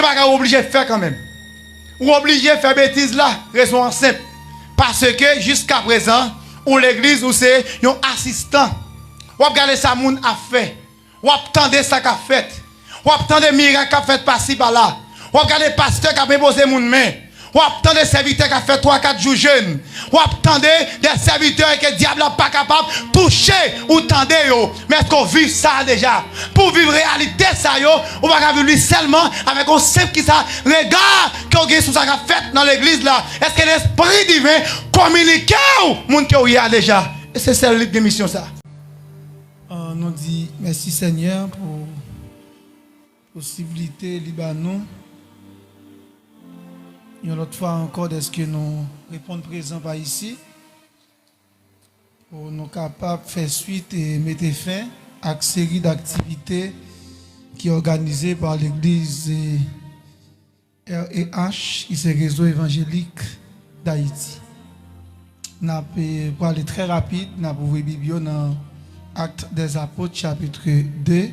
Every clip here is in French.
pas obligé de faire quand même. Ou obligé de faire bêtises là, raison simple. Parce que jusqu'à présent, ou l'église, ou c'est un assistant. Ou regarder ça, moun a fait. Ou attendre ça qu'a fait. Ou attendre miracles qu'a fait par-ci par-là. Ou regarder pasteur qui a déposé moun main. Ou attendre des serviteurs qui a fait 3-4 jours jeunes. Ou attendre des serviteurs que le diable n'a pas capable de toucher ou tendre yo. Mais est-ce qu'on vit ça déjà? Pour vivre réalité ça yo, on va vivre seulement avec un simple qui ça regard qu'on a sur ça qu'a fait dans l'église là. Est-ce que l'esprit divin communique ou moun qui y a déjà? Et c'est celle de mission ça. Nous dit merci Seigneur pour possibilité Libanon. Une autre fois encore, est-ce que nous répondons présent par ici pour nous capables de faire suite et mettre fin à une série d'activités qui est organisée par l'église REH, qui est le réseau évangélique d'Haïti. Nous allons aller très rapide, nous allons ouvrir la Bible dans Actes des Apôtres, chapitre 2.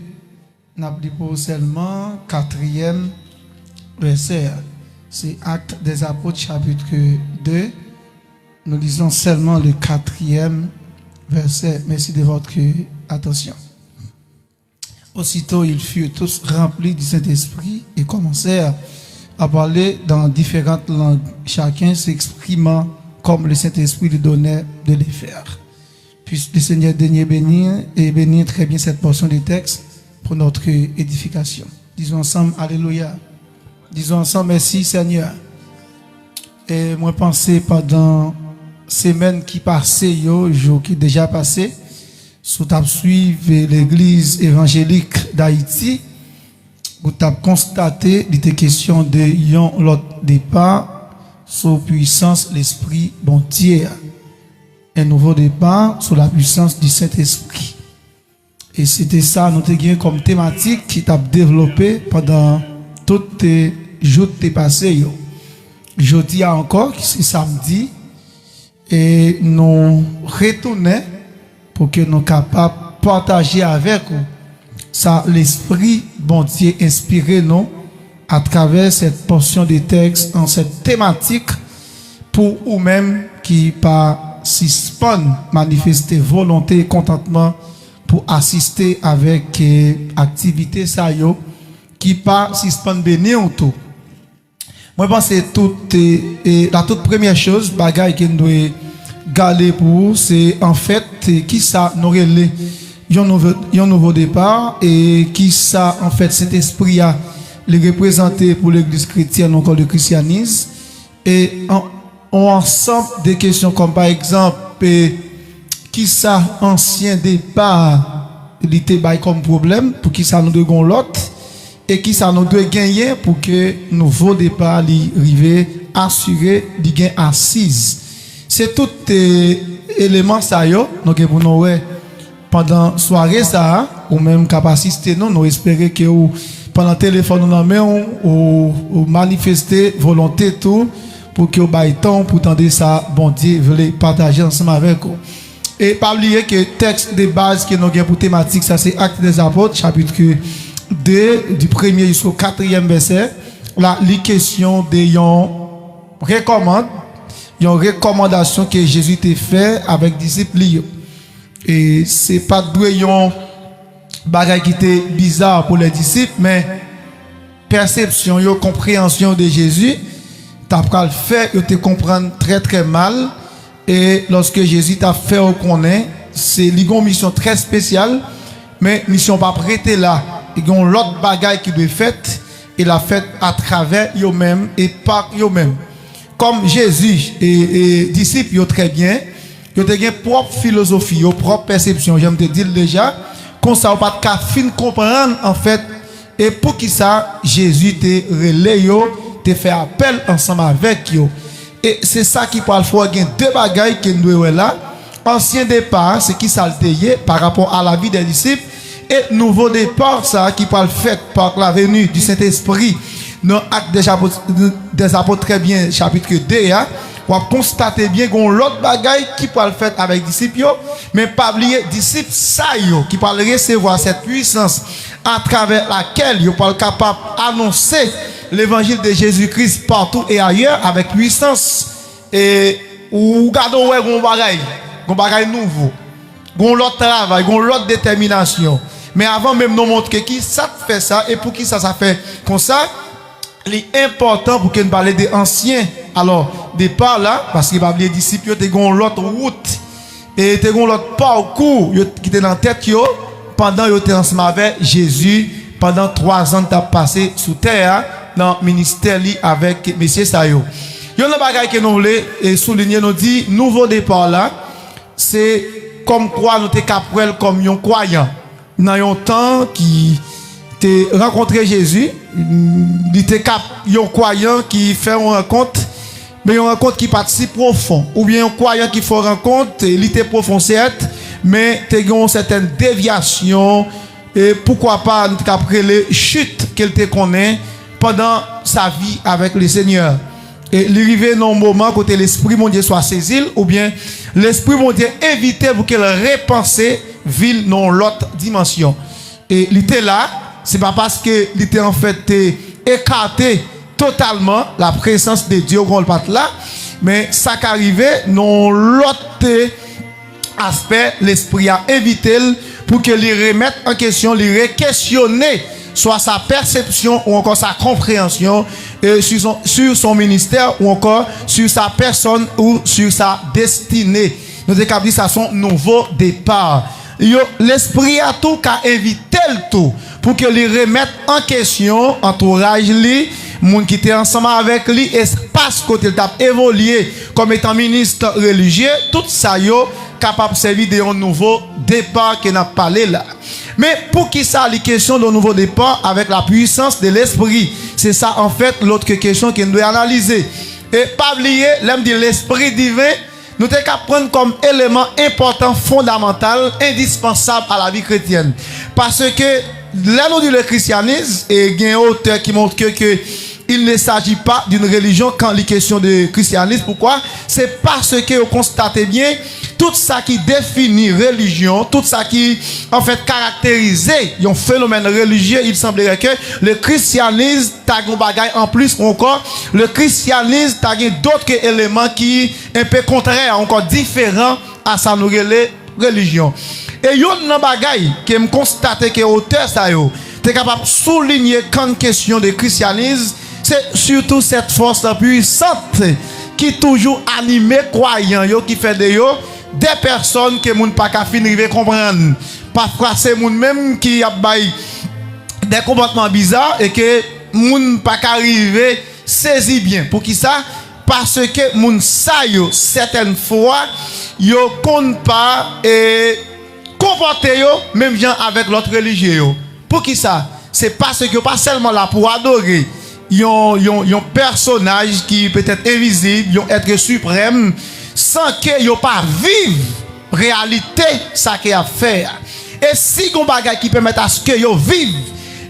Nous allons lire seulement 4e verset. C'est Actes des Apôtres, chapitre 2. Nous lisons seulement le 4e verset. Merci de votre attention. Aussitôt, ils furent tous remplis du Saint-Esprit et commencèrent à parler dans différentes langues, chacun s'exprimant comme le Saint-Esprit lui donnait de les faire. Puisse le Seigneur daigner bénir et bénir très bien cette portion du texte pour notre édification. Disons ensemble, Alléluia. Disons ensemble, merci Seigneur. Et moi, pensais pendant semaine qui passait, jour qui déjà passé, sous tap suivre l'église évangélique d'Haïti, vous tap constaté, il était question de l'autre départ, sous puissance l'esprit bon Dieu. Un nouveau départ sous la puissance du Saint-Esprit. Et c'était ça, nous avons comme thématique qui t'a développé pendant toutes les jours qui passés. Jeudi encore, c'est samedi, et nous retournons pour que nous soyons capables de partager avec vous ça, l'esprit bon Dieu inspiré nous à travers cette portion de texte, en cette thématique, pour vous-même qui par suspend manifester volonté et contentement pour assister avec activité ça yo qui pas suspend bénir tout. Moi pense que la toute première chose bagaille que nous doit garder pour vous, c'est en fait qui ça nous relève un nouveau départ et qui ça en fait cet esprit a les représenter pour l'église chrétienne encore le christianisme et on ensemble des questions comme par exemple qui ça ancien départ il était comme problème pour qui ça nous devons l'autre et qui ça nous doit gagner pour que nouveau départ arrive assuré de gain assise. C'est tout élément ça yo donc pour nous pendant soirée ça ou même capacité nous espérer que pendant téléphone nous main ou manifester volonté tout pour que vous ayez temps pour tendre ça bon Dieu veut partager ensemble avec vous. Et pas oublier que texte de base que nous avons pour thématique ça c'est Actes des Apôtres chapitre 2 du 1er jusqu'au 4e verset. Là les questions de une recommandation que Jésus t'a fait avec disciples. Et c'est pas un bagage qui était bizarre pour les disciples mais perception et compréhension de Jésus t'as pas le fait te comprendre très très mal et lorsque Jésus t'a fait reconnaître c'est une mission très spéciale mais mission pas prêtée là il y a l'autre bagaille qui doit fait et la fait à travers eux-mêmes et par eux-mêmes comme Jésus et disciples yo très bien yo te gen propre philosophie yo propre perception j'aime te dire déjà comme ça pas de fin comprendre en fait et pour qui ça Jésus te relais yo te fait appel ensemble avec yo et c'est ça qui parle faut gen deux bagailles que nous là ancien départ c'est qui ça le par rapport à la vie des disciples et nouveau départ ça qui parle fait par la venue du Saint-Esprit dans Actes des Apôtres très bien chapitre 2 on va constater bien qu'on l'autre bagaille qui peut le faire avec disciples mais pas oublier disciples ça yo qui peut recevoir cette puissance à travers laquelle yo pas capable annoncer l'évangile de Jésus-Christ partout et ailleurs avec puissance. Et ou regardons ouais gon bagaille nouveau. Gon l'autre travail, gon l'autre détermination. Mais avant même nous montrer qui ça fait ça et pour qui ça fait comme ça, l'important pour que nous parlions des anciens. Alors, départ là, parce que les disciples ont gon l'autre route et te gon l'autre parcours qui était dans tête yo pendant yo était ensemble avec Jésus pendant 3 ans t'as passé sous terre dans le ministère avec monsieur Sayo. Yon a bagay que nous voulons souligner nous dit nouveau départ là, c'est comme quoi nous te capable comme un croyant dans un temps qui te rencontré Jésus, il te cap un croyant qui fait une rencontre, mais une rencontre qui participe profond, ou bien un croyant qui fait une rencontre, il était profond certes, mais tu as une certaine déviation, et pourquoi pas après les chutes qu'elle te connaît pendant sa vie avec le Seigneur. Et l'arrivée dans un moment côté l'esprit mon Dieu soit saisi, ou bien l'esprit mon Dieu invité pour qu'elle repense ville dans l'autre dimension. Et il était là, c'est pas parce que il était en fait écarté totalement la présence de Dieu qu'on le pas là, mais ça qui arrivait dans l'autre aspect, l'esprit a invité pour que lui remette en question, lui questionner soit sa perception ou encore sa compréhension sur son ministère ou encore sur sa personne ou sur sa destinée. Nous avons dit ça son nouveau départ. L'esprit a tout qu'à éviter le tout pour que lui remette en question entourage lui, monde qui était ensemble avec lui, espace côté il t'a évolué comme étant ministre religieux, tout ça yo capable de servir de un nouveau départ qu'on a parlé là. Mais pour qui ça, les questions de nouveau départ avec la puissance de l'esprit, c'est ça en fait l'autre question qu'on doit analyser. Et pas oublier, l'homme dit l'esprit divin, nous devons prendre comme élément important, fondamental, indispensable à la vie chrétienne. Parce que là nous dit le christianisme, et il y a un auteur qui montre que il ne s'agit pas d'une religion quand il est question de christianisme. Pourquoi? C'est parce que vous constatez bien tout ça qui définit religion, tout ça qui en fait caractérise un phénomène religieux, il semblerait que le christianisme t'a un bagage en plus encore, le christianisme t'a d'autres éléments qui un peu contraires, encore différents à sa nouvelle religion. Et il y a un bagage qui me constate que l'auteur ça yo, t'es capable de souligner quand question de christianisme, c'est surtout cette force puissante qui toujours anime croyants yo qui fait de yo des personnes que moun pas ka finir comprendre. Parfois c'est moun même qui a des comportements bizarres et que moun pas ka arriver saisir bien. Pour qui ça? Parce que moun sa yo certaines fois yo compte pas et comporter yo même bien avec l'autre religieux yo. Pour qui ça? C'est parce que pas seulement là pour adorer yon personnage qui peut être invisible, yon être suprême, sans que yon pas vivre réalité ça qu'il a fait. Et si yon bagay qui permet à ce que yon vive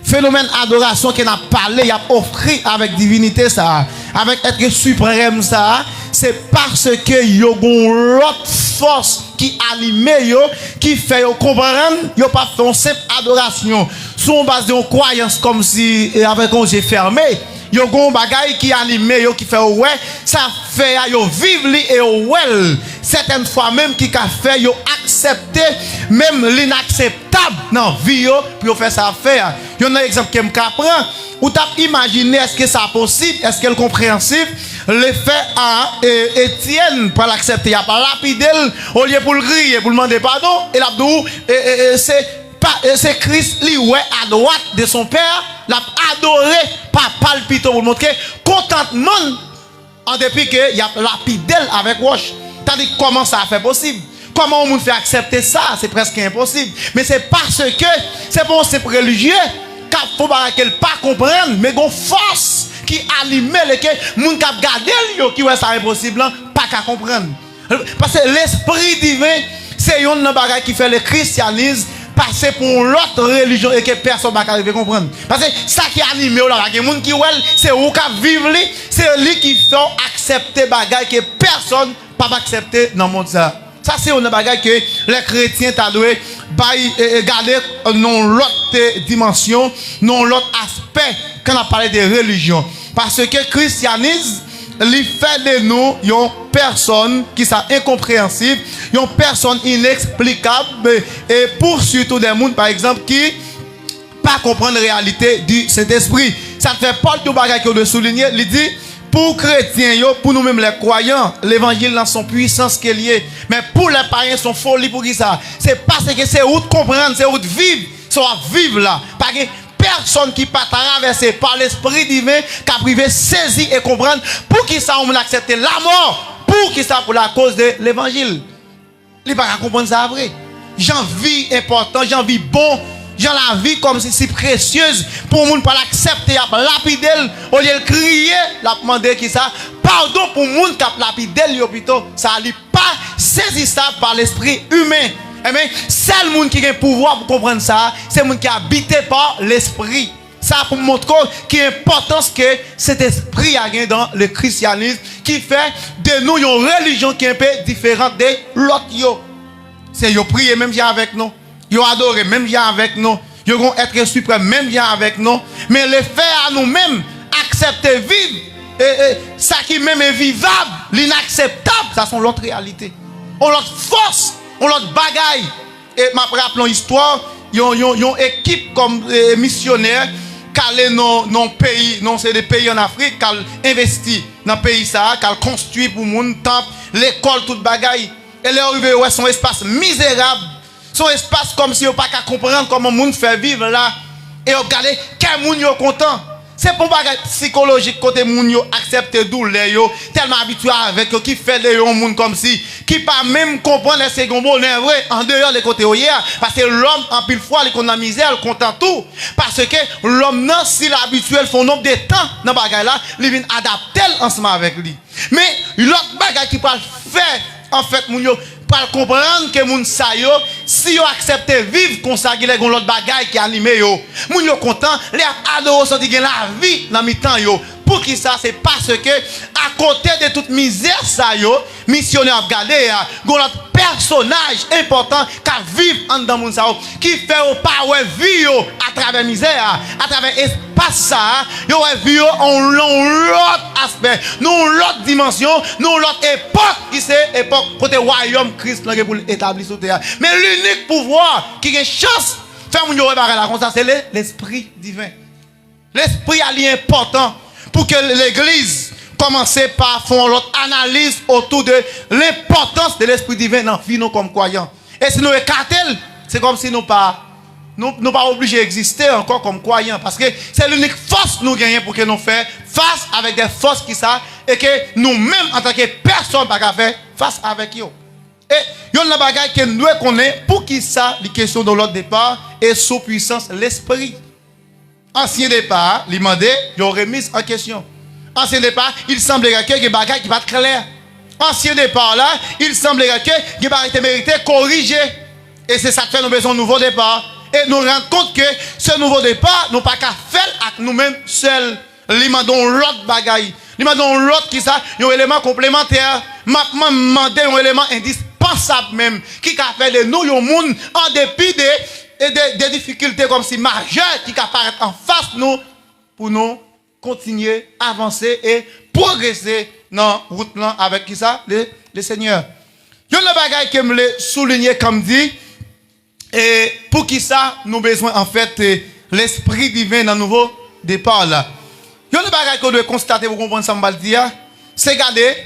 phénomène adoration qu'il a parlé, il a offert avec divinité ça, avec être suprême ça, c'est parce que yon l'autre force qui anime yo, qui fait yo comprendre, yo pas fait une simple adoration sur base de croyance comme si avec un yeux fermé. Yo gon bagay qui anime yo qui fait ouais ça fait yo vivre li et well certaines fois même qui ka fait yo accepter même l'inacceptable dans vie yo pour faire ça faire. Yo un exemple que me prend ou t'a imaginer est-ce que ça possible, est-ce qu'elle compréhensible le fait à Étienne pour l'accepter, il a pas lapidé au lieu pour le crier pour demander pardon et l'abdou c'est Christ lui ouais à droite de son père l'a adoré par palpito pour montrer contentement en dépit que il a lapidé avec roche. T'as dit comment ça a fait possible? Comment on fait accepter ça? C'est presque impossible. Mais c'est parce que c'est pour ces religieux qu'il faut pas comprendre mais gon force qui anime les moun k'ap garder yo qui ouais ça impossible pas qu'à comprendre. Parce que l'esprit divin c'est un bagage qui fait le christianisme passer pour l'autre religion et que personne va arriver comprendre. Parce que ça qui anime là, les gens qui well, c'est où qui vivent lui, c'est lui qui fait accepter bagage que personne pas accepter dans le monde ça. Ça c'est un bagage que les chrétiens t'a doué garder non l'autre dimension, non l'autre aspect quand on a parlé de religion. Parce que le christianisme, il fait de nous une personne qui sont incompréhensible, une personne inexplicable, et pour surtout des gens, par exemple, qui pas comprendre la réalité du Saint-Esprit. Ça fait Paul tout bagage que de souligner, il dit pour chrétiens, pour nous-mêmes les croyants, l'évangile dans son puissance qui est liée. Mais pour les païens, son folie pour qui ça? C'est parce que c'est où de comprendre, c'est où de vivre, c'est où vivre là. Parce que personne qui pas traversé par l'Esprit divin, qui a privé saisir et comprendre pour qui ça on accepte la mort, pour qui ça pour la cause de l'évangile. Il pas comprendre ça vrai. J'en vis important, j'en vis bon. J'en la vie comme si précieuse pour moun pas l'accepter, à lapider, au lieu de crier, la demander qui ça, pardon pour moun qui a lapider l'hôpital, ça n'est pas saisissable par l'esprit humain. Eh bien, seul monde qui a le pouvoir pour comprendre ça, c'est le monde qui est habité par l'esprit. Ça pour montrer qu'il y a une importance que cet esprit a gagné dans le christianisme, qui fait de nous une religion qui est un peu différente de l'autre. C'est yo prier même avec nous. Ils adorent même bien avec nous. Ils vont être suprême même bien avec nous. Mais le fait à nous-mêmes accepter vivre, ça qui même est vivable, l'inacceptable, ça sont l'autre réalité. On l'autre force, on l'autre bagaille. Et ma rappelons l'histoire, ils ont une équipe comme missionnaire qui allait dans pays, non c'est des pays en Afrique, qui investi dans le pays ça, qui construit pour moun temple, l'école toute bagaille. Et là arrivé ouais son espace misérable. Son espace comme si on pas qu'à comprendre comment moun fait vivre là et regarder quel moun yo content. C'est pour bagage psychologique côté moun yo accepter douleur yo tellement habitué avec eux qui fait de yon moun comme si qui pas même comprendre les second bonheur vrai en dehors de côté hier parce que l'homme en pile fois il connaît misère il content tout parce que l'homme non s'il habituel font nombre de temps dans bagage là il vient adapter ensemble avec lui. Mais l'autre bagage qui peut faire en fait moun yo pour comprendre que moun sa yo si yo accepte vivre comme ça gen l'autre bagaille qui anime yo moun yo content les adoro senti gen la vie dans mi-temps yo pour qui ça c'est parce que à côté de toute misère ça yo missionnaire a regardé gon l'autre personnage important qui vivre en dans moun sa yo qui fait au pas ouais vie yo à travers misère à travers espace ça yo vie yo en l'autre aspect non l'autre dimension non l'autre époque qui c'est époque côté royaume Christ là pour établir sur terre. Mais l'unique pouvoir qui a une chance faire mon réparer la comme ça c'est l'esprit divin. L'esprit est important pour que l'église commence par faire l'autre analyse autour de l'importance de l'esprit divin dans la vie nous comme croyants. Et si nous écartons, c'est comme si nous pas obligés d'exister encore comme croyants parce que c'est l'unique force que nous gagnons pour que nous fassions face avec des forces qui ça et que nous-mêmes en tant que personne pas faire face avec eux. Et il y a une bagaille que nous connaissons pour qui ça, les questions de l'autre départ et sous puissance l'esprit. Ancien départ, il m'a dit, il aurait mis en question. Ancien départ, il semblerait que les bagailles qui va être clair. Ancien départ là, il semblerait que les bagailles mérité corriger. Et c'est ça qui fait nous besoin de nouveau départ. Et nous rendons compte que ce nouveau départ, nous pas qu'à faire avec nous-mêmes seuls. Il m'a donné l'autre bagaille. Il m'a donné l'autre qui ça, un élément complémentaire. M'a demandé un élément indispensable même qui a fait de nous un monde en dépit des difficultés comme si majeures qui apparaissent en face nous pour nous continuer avancer et progresser dans la route là avec qui ça le Seigneur. Il y a une bagaille que me souligner comme dit et pour qui ça nous besoin en fait l'esprit divin dans le nouveau départ là. Il y a une bagaille que vous devez constater pour comprendre ça me dire c'est garder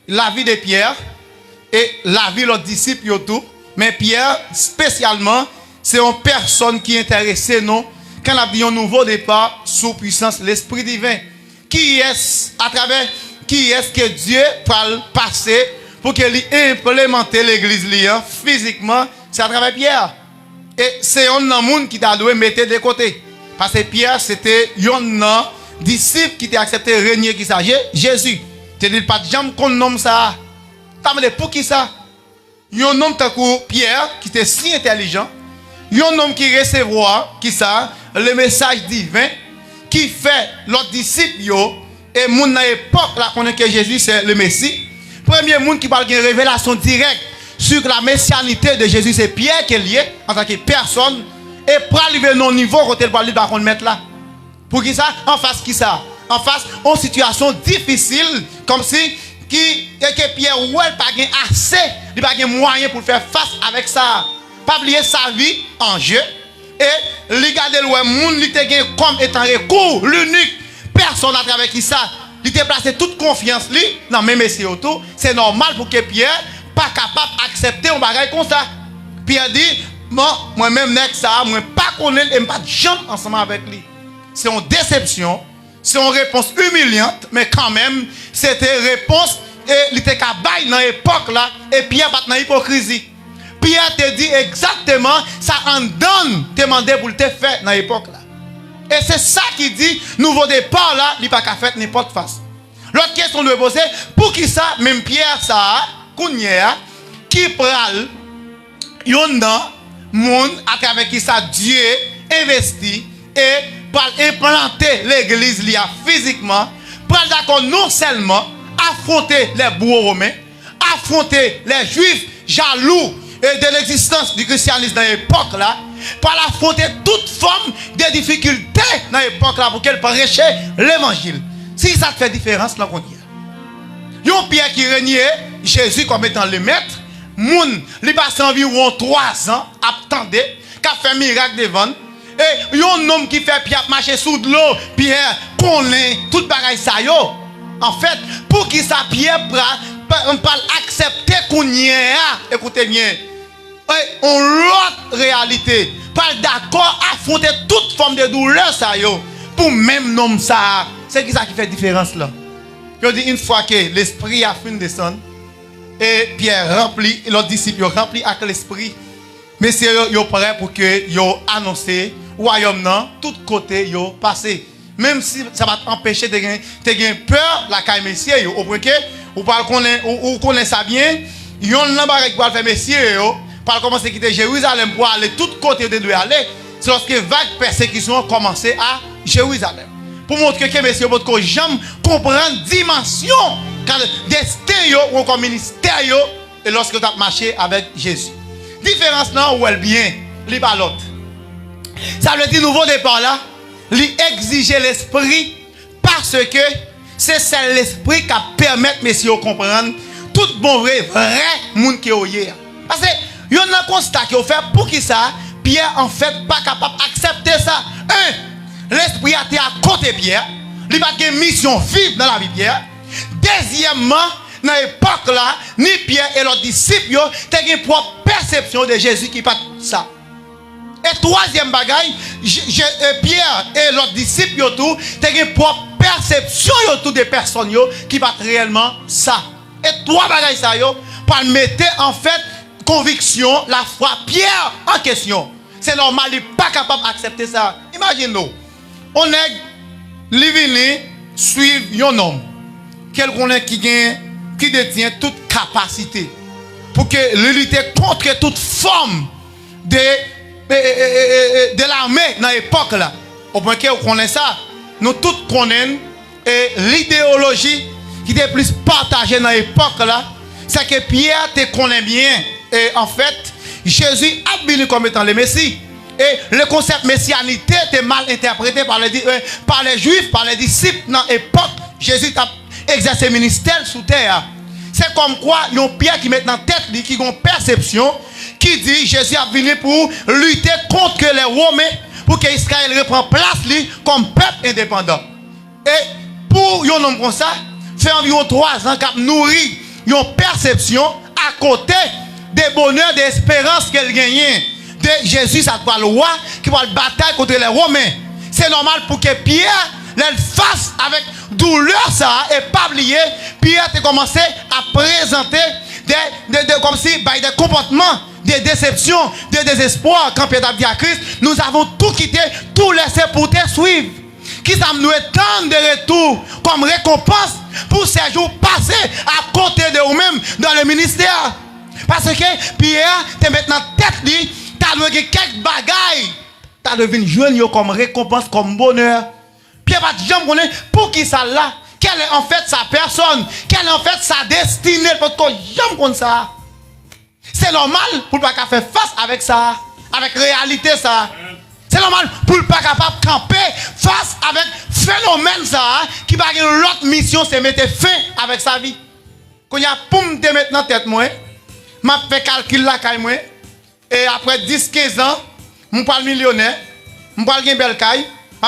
la vie de Pierre et la vie de leurs disciples tout mais Pierre spécialement c'est une personne qui est intéressée non quand la vie un nouveau départ sous puissance l'esprit divin qui est à travers qui est que Dieu va passer pour qu'il implémente l'église physiquement c'est à travers Pierre et c'est un monde qui t'a dû mettre de côté parce que Pierre c'était un disciple qui t'a accepté régner qui ça Jésus tu dis pas de jambe qu'on nomme ça t'as demandé pour qui ça un homme tant que Pierre qui était si intelligent un homme qui recevoir qui ça le message divin qui fait l'autre disciple et moun dans l'époque là connaît que Jésus c'est le Messie premier monde qui parle de révélation directe sur la messianité de Jésus, c'est Pierre qui est lié en tant que personne. Et pour arriver à nos niveaux, quand il va le mettre là. Pour qui ça? En face qui ça? En face, en situation difficile, comme si que Pierre ou elle pas assez, il pas de moyen pour faire face avec ça. Pas oublier sa vie en jeu. Et regarder le monde, il était comme étant recours, l'unique personne à travers qui ça, il était placé toute confiance lui dans même messieurs autour. C'est normal pour que Pierre pas capable d'accepter un bagage comme ça. Pierre dit, moi-même next ça, moi pas connaître et pas de jambe ensemble avec lui. C'est une déception, c'est une réponse humiliante, mais quand même, c'était une réponse et il était capable dans l'époque là et Pierre pas dans l'hypocrisie. Pierre te dit exactement ça en donne demandé pour te faire dans l'époque là. Et c'est ça qui dit nouveau départ là, il pas qu'à faire n'importe face. L'autre question de poser, pour qui ça même Pierre ça Kounia qui pral yon nan monde à travers qui ça Dieu investi et pour implanter l'église là physiquement, pral d'accord non seulement affronter les bourreaux romains, affronter les juifs jaloux de l'existence du christianisme dans l'époque là, pour affronter toute forme de difficultés dans l'époque là pour qu'elle prêche l'évangile. Si ça te fait différence là qu'on y a. Yon Pierre qui régnait Jésus comme étant le maître, moun li passe environ 3 ans attendait qu'a fait miracle devant et yon homme qui fait Pierre marcher sous de l'eau, Pierre connaît toute bagaille ça yo. En fait, pour qui ça Pierre on parle accepter qu'on y est, écoutez bien. On l'autre réalité, pas d'accord affronter toute forme de douleur ça yo pour même nom ça. C'est ça qui fait différence là. Je dis une fois que l'esprit a fini de descendre et Pierre rempli, l'autre disciple rempli avec l'esprit. Mais c'est yo prêt pour que yo annoncer royaume nan tout côté yo passer. Même si ça va t'empêcher de gagner peur la caille messieurs yo au point que ou pas connaît ça bien, yon nan barek pour faire messieurs yo, par commencer quitter Jérusalem pour aller tout côté de doit aller, c'est lorsque vague persécution a commencé à Jérusalem. Pour montrer que messieurs votre jamais comprendre dimension quand destin yo ou comme ministère yo et lorsque tu as marché avec Jésus. Différence là ou elle bien, li ba l'autre. Ça veut dire nouveau départ là, li exiger l'esprit parce que c'est l'esprit qui permet messieurs comprendre tout bon vrai monde qui est. Parce que il y a un constat qui est fait pour qui ça Pierre en fait pas capable d'accepter ça. L'esprit a été à côté de Pierre, il n'a pas de mission vive dans la vie de Pierre. Deuxièmement, dans l'époque là, ni Pierre et leurs disciples ont une propre perception de Jésus qui pas ça. Et troisième bagaille, Pierre et leurs disciples ont une propre perception autour des personnes qui pas réellement ça. Et trois bagailles ça yo pour mettre en fait conviction la foi Pierre en question. C'est normal, il n'est pas capable d'accepter ça. Imaginez-nous, on est venu suivre un homme qui détient toute capacité pour que lutter contre toute forme de l'armée dans l'époque là. Au point que vous connaissez ça, nous tous connaissons l'idéologie qui était plus partagée dans l'époque là, c'est que Pierre te connaît bien. Et en fait, Jésus a venu comme étant le Messie. Et le concept messianité était mal interprété par les Juifs, par les disciples dans l'époque. Jésus a exercé le ministère sous terre. C'est comme quoi, il y a un Pierre qui met dans la tête, qui a une perception, qui dit Jésus a venu pour lutter contre les Romains, pour qu'Israël reprenne place comme peuple indépendant. Et pour un homme comme ça, fait environ 3 ans qu'il nourrit une perception à côté des bonheurs, des espérances qu'elle gagne de Jésus, ça doit le roi qui va le bataille contre les Romains. C'est normal pour que Pierre le fasse avec douleur ça et pas oublier. Pierre a commencé à présenter comme si des comportements, des déceptions, des désespoirs. Quand Pierre a dit à Christ, nous avons tout quitté, tout laissé pour te suivre. Qui ça nous attend de retour comme récompense pour ces jours passés à côté de vous-même dans le ministère. Parce que Pierre te met dans la tête, tu as quelques bagailles, tu as devenu jeune comme récompense, comme bonheur. Pierre va te jamais connaître pour qui ça là, quelle est en fait sa personne, quelle est en fait sa destinée, parce que jamais comme ça. C'est normal pour pas faire face avec ça, avec réalité ça. C'est normal pour pas capable de camper face avec phénomène ça qui va avoir l'autre mission, c'est mettre fin avec sa vie. Quand il y a pour me mettre dans tête moi, m'a fait calcul là caille moi et après 10-15 ans, je parle millionnaire, je parle une belle caille,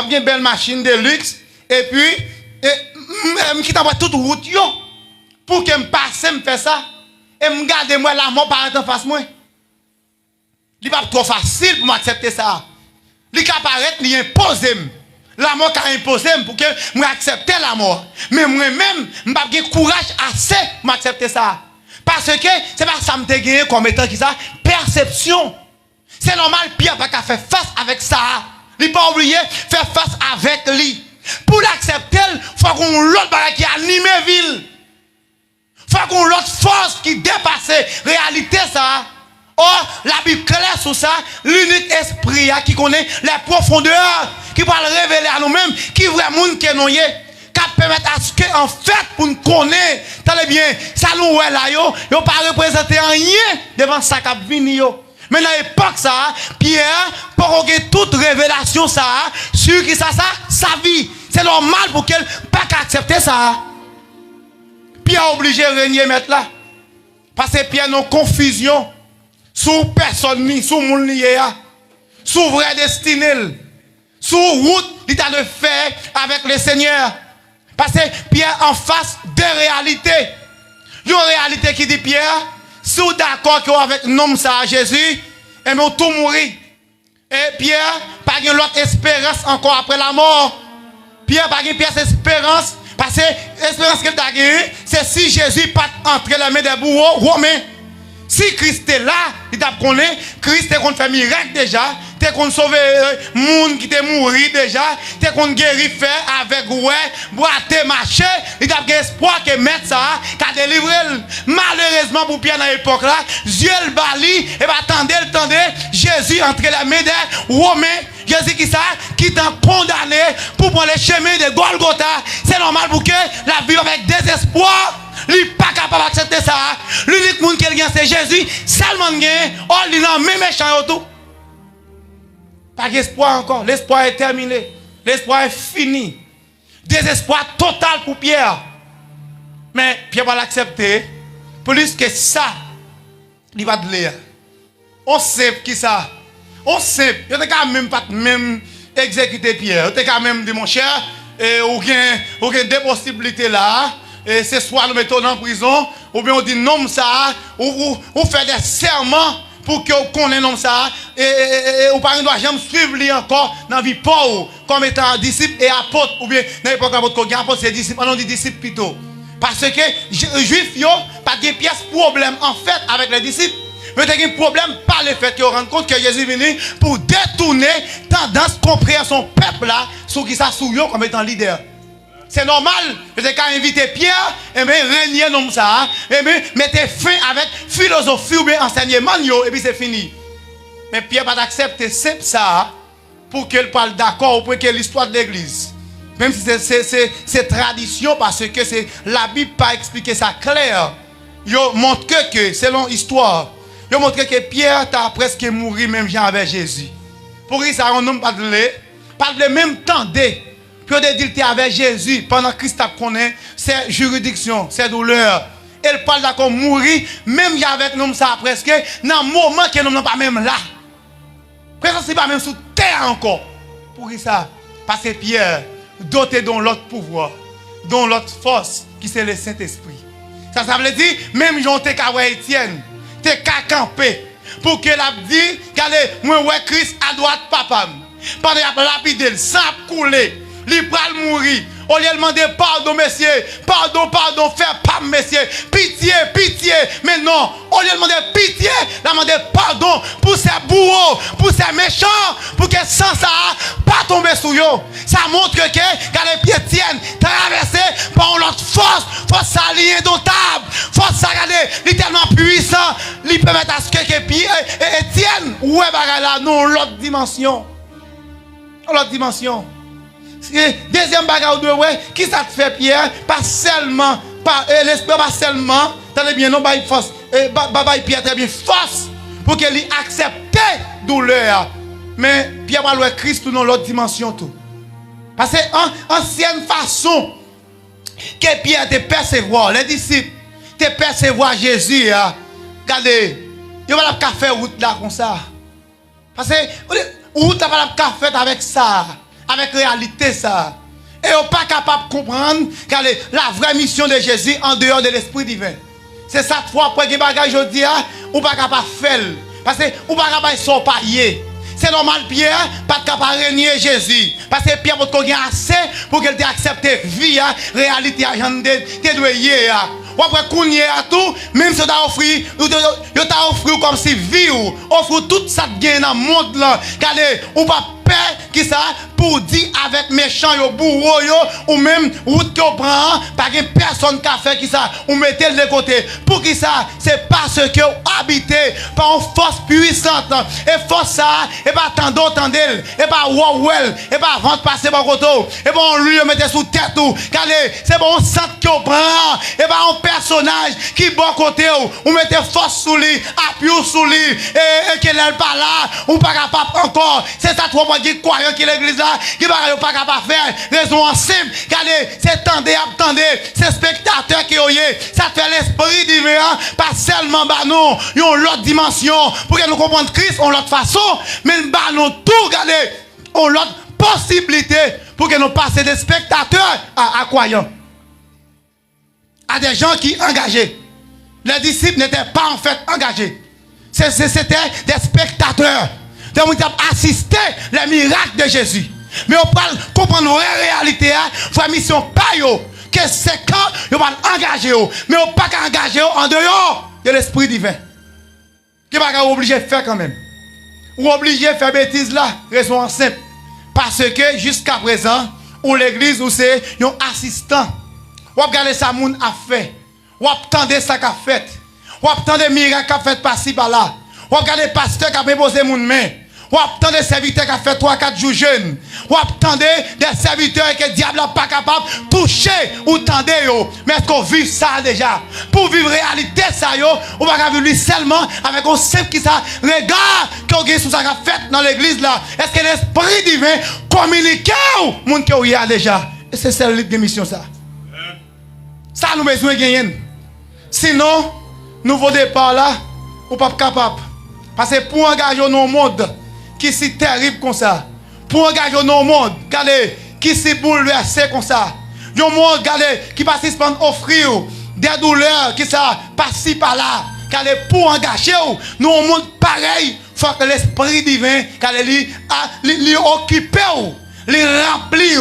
j'ai une belle machine de luxe et puis je quitte toute route yo pour que me passe me faire ça et me garder moi la mort par en face moi. Il pas trop facile pour m'accepter ça. Il peut apparaître, il impose. La mort a imposé pour que je accepte la mort. Mais moi-même, je n'ai pas le courage assez pour accepter ça. Parce que c'est pas ça que je gagné comme étant qui ça, perception. C'est normal, Pierre n'a pas faire face avec ça. Il n'a pas oublié faire face avec lui. Pour l'accepter, il faut qu'on ait l'autre barrière qui anime la ville. Il faut qu'on ait l'autre force qui dépasse la réalité ça. Or, la Bible claire sur ça, l'unique esprit qui connaît les profondeurs, qui va le révéler à nous-mêmes, qui est vraiment que nous y est, qui permet à ce que, en fait, pour nous connaître, tenez bien, ça nous est là, yo pas représenté rien devant ça qui a venu, yo. Mais dans l'époque, ça, Pierre, pour qu'il toute révélation, ça, sur qui ça, sa vie. C'est normal pour qu'elle pas accepter ça. Pierre est obligé de régner maintenant là. Parce que Pierre n'a confusion. Sous personne ni, sous moun lié, sous vraie destinée, sous route, il a de faire avec le Seigneur. Parce que Pierre en face de réalités. Une réalité qui dit Pierre, si vous êtes d'accord avec nom ça Jésus, et nous tout mourir. Et Pierre, pas une autre espérance encore après la mort. Pierre, pas une pièce d'espérance, parce que l'espérance qu'il a gagnée, c'est si Jésus pas entre les mains des bourreaux romains. Si Christ est là, il t'a connu, Christ est qu'on fait miracle déjà, t'es qu'on sauve monde qui t'est mort déjà, t'es qu'on guéri fait avec ouais, boiter marcher, il t'a espoir que mettre ça, qu'a délivré. Malheureusement pour Pierre dans l'époque là, Dieu le bali et va attendez, Jésus entre les mains des Romains. Jésus qui ça, qui t'a condamné pour prendre le chemin de Golgotha. C'est normal pour que la vie avec désespoir. Il n'est pas capable d'accepter ça. L'unique monde qui a c'est Jésus. Seulement gagne. Oh, il n'a même méchant et tout. Pas d'espoir encore. L'espoir est terminé. L'espoir est fini. Désespoir total pour Pierre. Mais Pierre va l'accepter. Plus que ça, il va te lire. On sait qui ça. On sait. Il n'y a quand même pas même exécuter Pierre. Il y a quand même dit mon cher. Et aucune des possibilités là. Et c'est soit nous mettons en prison, ou bien on dit non ça, ou fait des serments pour que vous connaissiez non ça, et ou pas doit jamais suivre lui encore dans la vie pauvre, comme étant disciple et apôtre, ou bien dans l'époque apôtre, apôtre c'est disciple, on dit disciple plutôt. Parce que les juifs n'ont pas de pièce problème en fait avec les disciples. Mais il y a un problème par le fait qu'ils rendent compte que Jésus est venu pour détourner tendance compréhension peuple là, sur qui ça souillon comme étant leader. C'est normal, parce que inviter Pierre, et bien régner comme ça, et bien mettez fin avec philosophie ou bien enseignement, et puis c'est fini. Mais Pierre va accepter simple ça pour qu'elle parle d'accord, pour que l'histoire de l'église. Même si c'est tradition, parce que c'est la Bible pas expliqué ça clair. Il montre que, selon l'histoire, il montre que Pierre a presque mouru même Jean avec Jésus. Pour ça, on n'a pas de même temps de. Puis on dit qu'il avec Jésus pendant que Christ a connaît ses juridictions, ses douleurs. Elle parle d'accord mourir, même avec nous ça presque, dans le moment que nous n'avons pas même là. Presque c'est pas même sous terre encore. Pour ça, parce que Pierre, doté dans l'autre pouvoir, dans l'autre force, qui c'est le Saint-Esprit. Ça veut dire, même Jean Técaoué Étienne, t'es qu'à camper, pour que la dit, regardez, moi, ouais, Christ à droite, papa. Pendant la lapide, le sang couler. Il va mourir. On lui a demandé pardon, messieurs. Pardon, faire pas, messieurs. Pitié. Mais non, on lui a demandé pitié. Il a demandé pardon pour ces bourreaux, pour ces méchants, pour que sans ça, pas tomber sous eux. Ça montre que quand les pieds tiennent, traversés par l'autre force ça indomptable. Force ça, regardez, il est tellement puissant. Il peut mettre à ce que Pierre tienne. Ouais, là, non, l'autre dimension. L'autre dimension. Deuxième bagarre de ouais, qui ça te fait Pierre? Pas seulement, pas l'esprit, pas seulement, tenez bien, non, pas force, Baba Pierre très bien force pour qu'il accepte douleur. Mais Pierre va louer Christ dans l'autre dimension tout. Parce que ancienne façon que Pierre te percevoir, les disciples te percevoir Jésus, regardez, il va pas faire route là comme ça. Parce que route là pas faire avec ça, avec réalité ça. Et on n'est pas capable de comprendre la vraie mission de Jésus en dehors de l'Esprit divin. C'est ça fois après que bagage je dis, on pas capable de faire. Parce que on pas capable de s'oppailler. C'est normal Pierre pas capable de régner Jésus. Parce que Pierre peut qu'on assez pour qu'elle accepte vie, réalité à te doit ou après qu'on y a tout, même si on t'a offert comme si vie ou offre tout ça gain dans le monde là. Regardez, ou pas peur qui ça pour dire avec méchant yo bourreau yo ou même route que on prend pas que personne qui a fait qui ça ou mettez le côté pour qui ça c'est parce que habité par une force puissante et force ça et pas tant d'autres tandel et pas well et pas vente passer par côté et bon lui mettez sous tête tout regardez c'est bon centre que on prend et pas un personnage qui bon côté ou mettez force sous lui appui sous lui et qu'elle n'est pas là ou pas capable encore c'est ça trop moi qui croyant que l'église là qui va pas capable faire raison simple regardez c'est attendez c'est spectateur qui oyez ça fait l'esprit divin pas seulement bah non une l'autre dimension pour que nous comprenions Christ en l'autre façon mais bah non tout regardez en l'autre possibilité pour que nous passions des spectateurs à croyants à des gens qui engagés les disciples n'étaient pas en fait engagés c'était des spectateurs donc ils ont assisté les miracles de Jésus. Mais on parle comprendre la réalité, la mission pas yo, que c'est quand on va engager mais on pas engager en dehors de l'esprit divin. Qui va obligé de faire quand même. Ou obligé de faire bêtise là, raison simple. Parce que jusqu'à présent, ou l'église ou c'est un assistant. Ou regarder ça moun a fait. Ou attendre ça qu'a fait. Ou attendre miracles qu'a fait par-ci par-là. Ou regarder pasteur qui a déposé mon main. Ou attendez des serviteurs qui ont fait 3-4 jours jeunes. Ou attendez des serviteurs que le diable n'a pas capable de toucher ou tendez. Mais est-ce qu'on vit ça déjà? Pour vivre réalité ça, on va vivre lui seulement avec un simple qui ça. Regarde qu'on a sur ça fait dans l'église là. Est-ce que l'esprit divin communique ou monde qui y a déjà? Et c'est celle de mission ça. Ça nous besoin de gagner. Sinon, nouveau départ là, on pas capable. Parce que pour engager nos mondes qui si terrible comme ça, pour engager nos mondes, regardez, qui si bouleversé comme ça, un monde, regardez, qui participe à offrir des douleurs, qui ça, par-ci, par-là, regardez, pour engager nous, un monde pareil, il faut que l'esprit divin, regardez, lui occupe, lui remplit.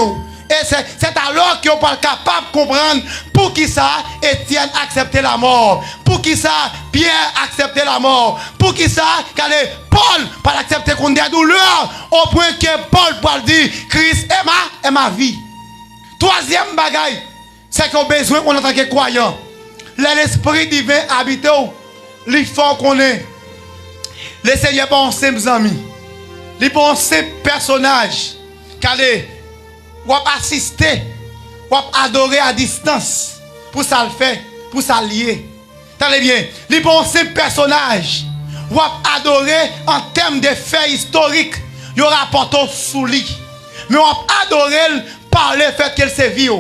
Et c'est alors qu'on pas capable de comprendre pour qui ça Étienne acceptait la mort, pour qui ça Pierre acceptait la mort, pour qui ça Paul pas accepter qu'on des douleurs au point que Paul peut dire Christ est ma vie. Troisième bagaille, c'est qu'on a besoin en tant que croyant. L'esprit divin habite il faut qu'on ait. Le Seigneur pas un simple ami. Il pas un simple personnage. Ou assister, ou adorer à distance, pour ça le faire, pour ça lier. Tenez bien, les bons simple personnage, ou adorer en termes de faits historiques, il y aura rapporté sous lui. Mais on adorer par le fait qu'elle se vit.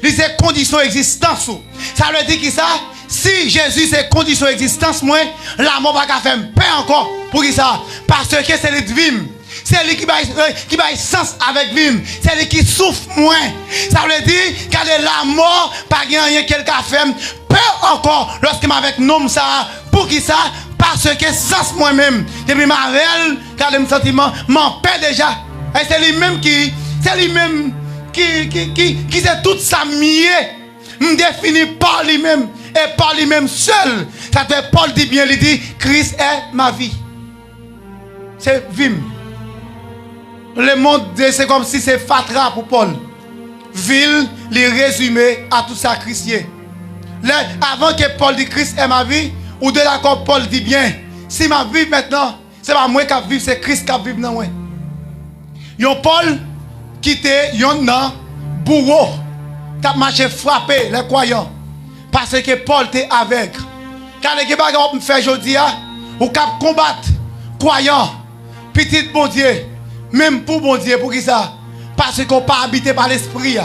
Les conditions d'existence. Ça veut dire que ça, si Jésus c'est conditions d'existence, moi, la mort va faire paix encore. Pour qui ça? Parce que c'est le divin. C'est lui qui va sens avec lui. C'est lui qui souffre moins. Ça veut dire qu'elle est la mort, pas rien quelqu'un fait peur encore lorsqu'il m'a avec nom ça. Pour qui ça? Parce que sens moi-même. Depuis ma réelle, car le sentiment m'empêche déjà. Et c'est lui-même qui sait tout ça mieux. Me définit par lui-même. Et par lui-même seul. Ça fait Paul dit bien, il dit, Christ est ma vie. C'est vim. Le monde, c'est comme si c'est fatra pour Paul. Ville, les résumé à tout ça chrétien. Avant que Paul dit Christ est ma vie, ou de l'accord Paul dit bien, si ma vie maintenant, c'est pas moi qui vive, c'est Christ qui vive dans moi. Yon Paul qui était yon nan bourreau, qui a marché frapper les croyants. Parce que Paul était aveugle. Car les bagages qu'on fait aujourd'hui, ou cap combattre, croyant, petit bon Dieu, même pour bon Dieu, pour qui ça? Parce qu'on pas habité par l'esprit.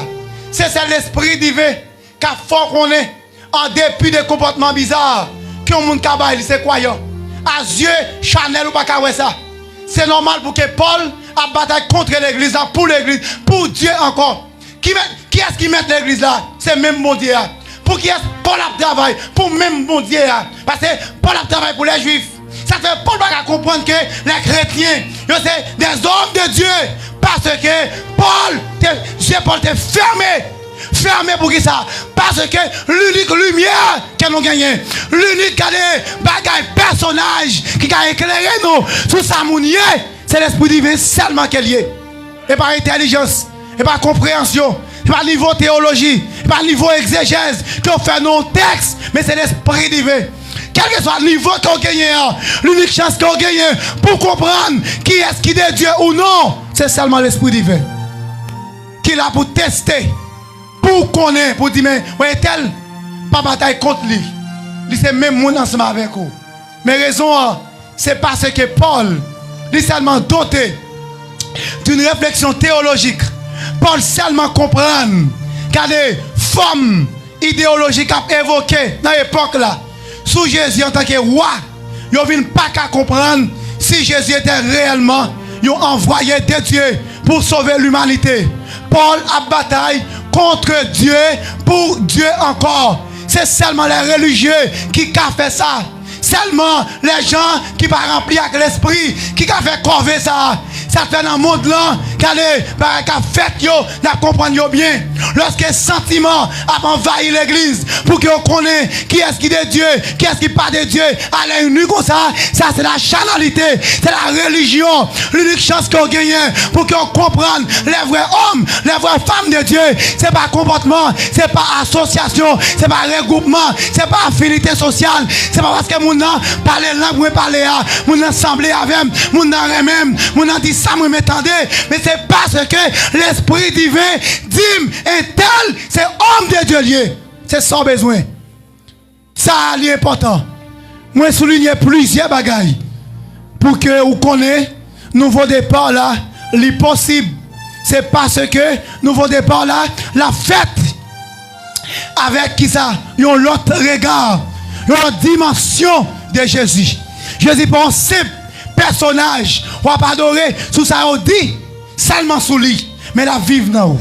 C'est l'esprit divin qui a fort qu'on est, en dépit des comportements bizarres, que le monde cabaye, c'est croyant. À Dieu, Chanel ou pas qu'à ça. C'est normal pour que Paul a bataille contre l'église, pour l'église, pour Dieu encore. Qui est-ce qui met l'église là? C'est même mon Dieu. Pour qui est-ce Paul a travaillé? Pour même mon Dieu. Parce que Paul a travaillé pour les juifs. Ça fait Paul va comprendre que les chrétiens, c'est des hommes de Dieu. Parce que Paul t'est fermé. Fermé pour qui ça? Parce que l'unique lumière que nous gagnons, l'unique personnage qui a éclairé nous sur sa mounier, c'est l'esprit divin seulement qu'elle y est. Et par intelligence, et par compréhension, et par niveau théologie, et par niveau exégèse, qu'on fait nos textes, mais c'est l'esprit divin. Quel que soit le niveau qu'on gagne, l'unique chance qu'on gagne pour comprendre qui est-ce qui est Dieu ou non, c'est seulement l'esprit divin. Qui est là pour tester, pour connaître, pour dire, mais ouais, tel, pas bataille contre lui. Lui, c'est même mon ensemble avec vous. Mais raison, c'est parce que Paul, lui seulement doté d'une réflexion théologique. Paul seulement comprendre qu'il y a des formes idéologiques à évoquer dans l'époque là. Sous Jésus en tant que roi, ils ne viennent pas qu'à comprendre si Jésus était réellement envoyé de Dieu pour sauver l'humanité. Paul a bataille contre Dieu pour Dieu encore. C'est seulement les religieux qui ont fait ça. Seulement les gens qui sont remplis avec l'esprit qui ont fait corver ça. Ça fait dans le monde là, qu'elle fait, n'a comprendre bien. Lorsque le sentiment a envahi l'église, pour qu'on connaisse qui est-ce qui est Dieu, qui est-ce qui pas de Dieu, aller une comme ça, ça c'est la charnalité, c'est la religion. L'unique chance qu'on gagne pour qu'on comprenne les vrais hommes, les vraies femmes de Dieu, c'est pas comportement, c'est pas association, c'est pas regroupement, c'est pas affinité sociale, c'est pas parce que mon nom parle langue, parler à, mon nom semblé avec, mon nom même, mon nom dit ça me m'étendait, mais c'est parce que l'esprit divin dit et tel c'est homme de Dieu lié. C'est sans besoin. Ça est important. Moi souligner plusieurs bagailles pour que vous connaissiez nouveau départ là, l'impossible. C'est parce que nouveau départ là, la fête avec qui ça, ils ont l'autre regard, ils ont l'autre dimension de Jésus. Jésus pas un simple personnage, on va pas adorer sous ça on dit seulement sous lui, mais la vive dans vous.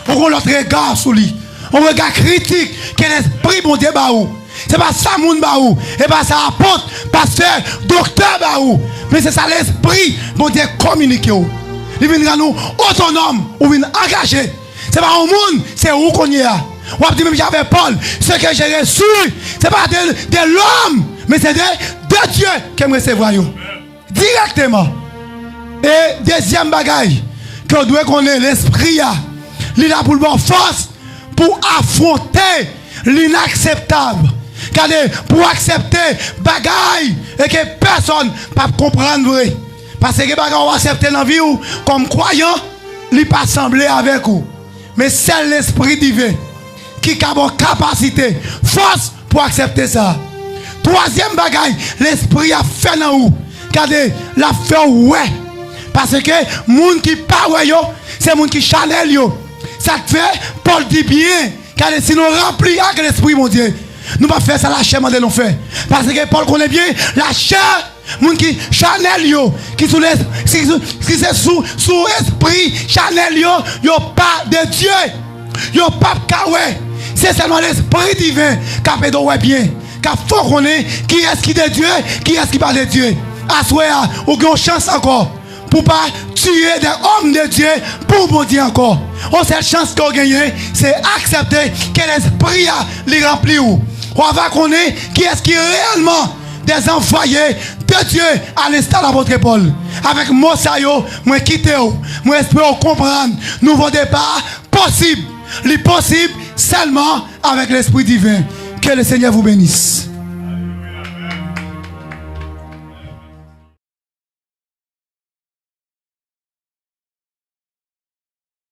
On a l'autre regard sous lui, on regard critique que l'esprit bon Dieu baou. C'est pas ça moun baou, et pas ça apôtre, pasteur, docteur baou, mais c'est ça l'esprit bon Dieu communique. Il vient nous autonome ou vient engagé. C'est pas un monde, c'est où qu'on y a. On va dire même j'avais Paul, ce que j'ai reçu, c'est pas de l'homme, mais c'est de Dieu qui me recevoir directement. Et deuxième bagaille que doit connaître l'esprit il a pour le bon force pour affronter l'inacceptable. Car pour accepter bagaille et que personne ne peut comprendre. Parce que bagaille on va accepter dans la vie ou comme croyant, il pas sembler avec vous. Mais c'est l'esprit divin qui a une capacité, force pour accepter ça. Troisième bagaille, l'esprit a fait dans vous. Regardez, la fait ouais. Parce que moun qui parle yo, c'est moun qui chanel yo. Ça te fait, Paul dit bien, car si nous remplis avec l'esprit, mon Dieu, nous ne pas faire ça la chair, mais nous faire. Parce que Paul connaît bien la chair, moun qui chanel yo, qui sous c'est sous esprit chanel yo pas de Dieu, yo pas kawé. C'est seulement l'esprit divin qui a fait de bien, qui a faut connaître qui est-ce qui est de Dieu, qui est-ce qui parle de Dieu. Assoya, ou une chance encore pour pas tuer des hommes de Dieu pour bon Dieu encore. On cette chance qu'on gagne, c'est accepter que l'esprit a les rempli ou. On va connaître qui est-ce qui est réellement des envoyés de Dieu à l'instant de l'apôtre Paul. Avec moi ça yo, moi quitter ou, moi espère comprendre nouveau départ possible. Le possible seulement avec l'esprit divin. Que le Seigneur vous bénisse.